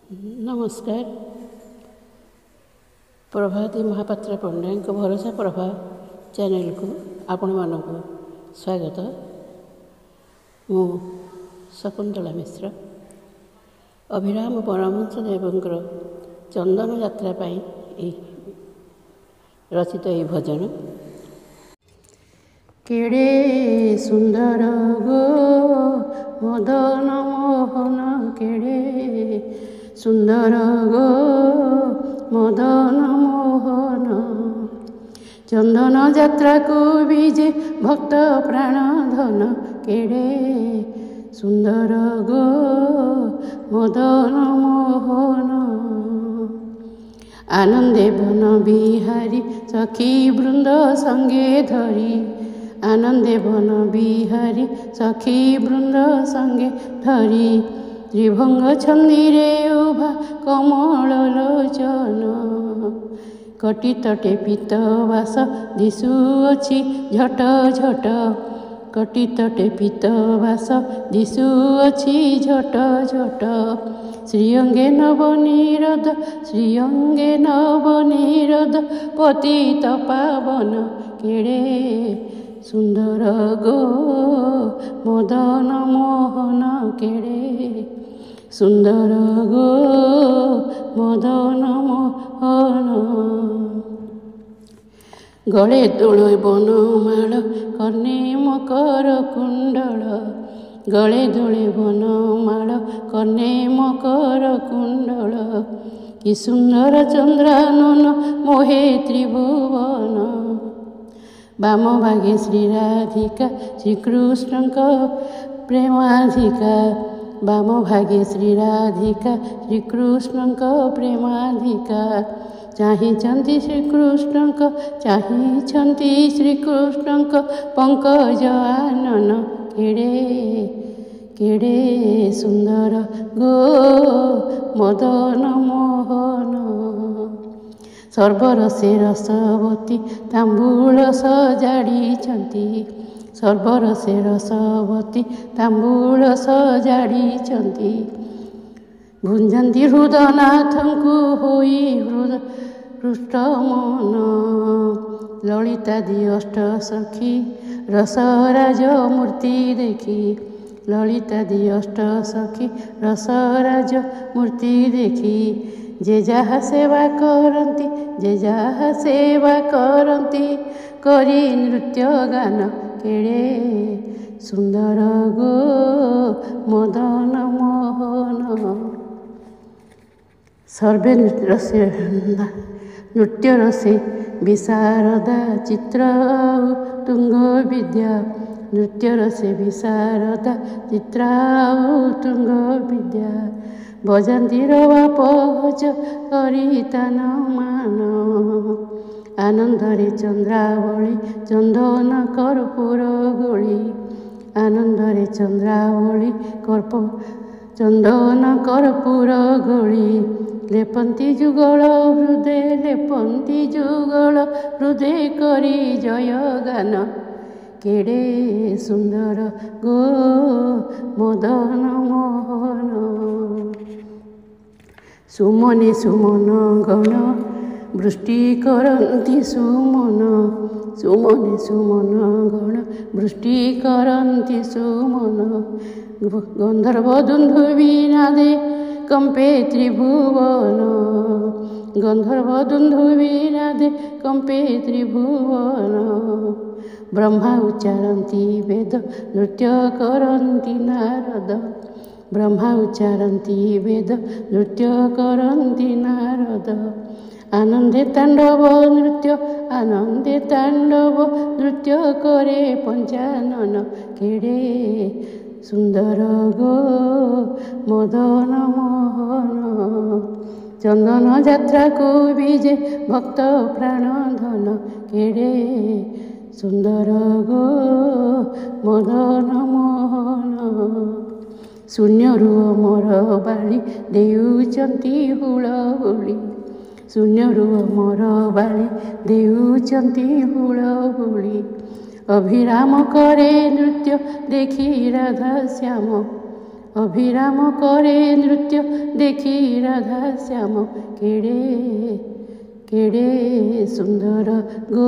नमस्कार। प्रभाती महापात्र पंडा भरोसा प्रभा चैनल को आपण मानक स्वागत। मु शकुंतला मिश्र अभिराम परमहंस देवंकर चंदन यात्रा पाई रचित यह भजन। केड़े सुंदर गो मदन मोहन केड़े सुंदर गो मदन मोहन चंदन यात्रा को बीजे भक्त प्राण धन केड़े सुंदर गो मदन मोहन आनंदे बन बिहारी सखी वृंद संगे धरी आनंदे बन बिहारी सखी वृंद संगे धरी त्रिभंग छंदीरे उभा कमल लोचन कटी तटे पीतवास दिशुअछि झट झट कटी तटे पीतवास दिशुअछि झट झट श्रीअंगे नवनीरद श्रीअंगे नवनीरद पतित पावन केड़े सुंदर गो मदन मोहन केड़े सुंदर गो मदन मोहन गले दोले बनमाल कर्णे मकर कुंडल गले दोले बनमाल कर्णे मकर कुंडल कि सुंदर चंद्रानन मोहे त्रिभुवन वाम भागे श्री राधिका श्रीकृष्ण प्रेमाधिका वाम भागे श्री राधिका श्रीकृष्ण प्रेमाधिका चाहिंचंती श्रीकृष्ण चाहिंचंती श्रीकृष्ण पंकज आनन केड़े केड़े सुंदर गो मदन मोहन सर्वरसे रसवती तांबूल सजाड़ी सर्वरसे रसवती तांबूल सजाड़ी भुंजंती हृदनाथ को होई हृष्ट मन ललिता दी अष्ट सखी रसराज मूर्ति देखी ललिता दी अष्ट सखी रसराज मूर्ति देखी जे जहा सेवा करती जे जहा सेवा करती करी नृत्य गान केड़े सुंदर गो मदन मोहन सर्वे नृत्य रसे विशारदा चित्र तुंग विद्या नृत्य रसे विशारदा चित्र तुंग विद्या भजंती पहज करी तान मान आनंदरे चंद्रावली चंदन कर्पूर गोली आनंदरे चंद्रावली चंदन कर्पूर गोली लेपंती जुगल हृदय करी जय गान केड़े सुंदर गो मदन मोहन सुमने सुमन गण वृष्टि करती सुमन सुमने सुमन गण वृष्टि करती सुमन गंधर्व दुंदुभिनादे कंपे त्रिभुवन गंधर्व दुंदुभिनादे कंपे त्रिभुवन ब्रह्मा उच्चारती वेद नृत्य करती नारद ब्रह्मा उच्चारती वेद नृत्य करती नारद आनंदे तांडव नृत्य करे पंचानन केड़े सुंदर गो मदन मोहन चंदन यात्रा को बीजे भक्त प्राण धन केड़े सुंदर गो मदन मोहन शून्यरू अमर बाली देउचंती हुलहुली शून्यरू अमर बाली देउचंती अभिराम करे नृत्य देखी राधा श्याम ଅଭିରାମ କରେ ନୃତ୍ୟ ଦେଖି ରାଧା ଶ୍ୟାମ କେଡ଼େ କେଡ଼େ ସୁନ୍ଦର ଗୋ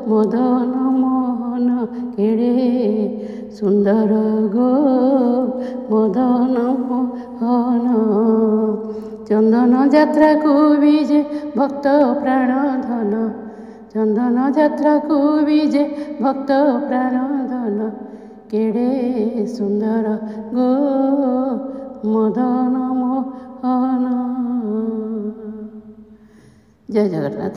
ମଦନ ମୋହନ କେଡ଼େ ସୁନ୍ଦର ଗୋ ମଦନ ମୋହନ। ଚନ୍ଦନ ଯାତ୍ରାକୁ ବିଜେ ଭକ୍ତ ପ୍ରାଣ ଧନ, ଚନ୍ଦନ ଯାତ୍ରାକୁ ବିଜେ ଭକ୍ତ ପ୍ରାଣ ଧନ କେଡ଼େ ସୁନ୍ଦର ଗୋ ମଦନ ମୋହନ। ଜୟ ଜଗନ୍ନାଥ।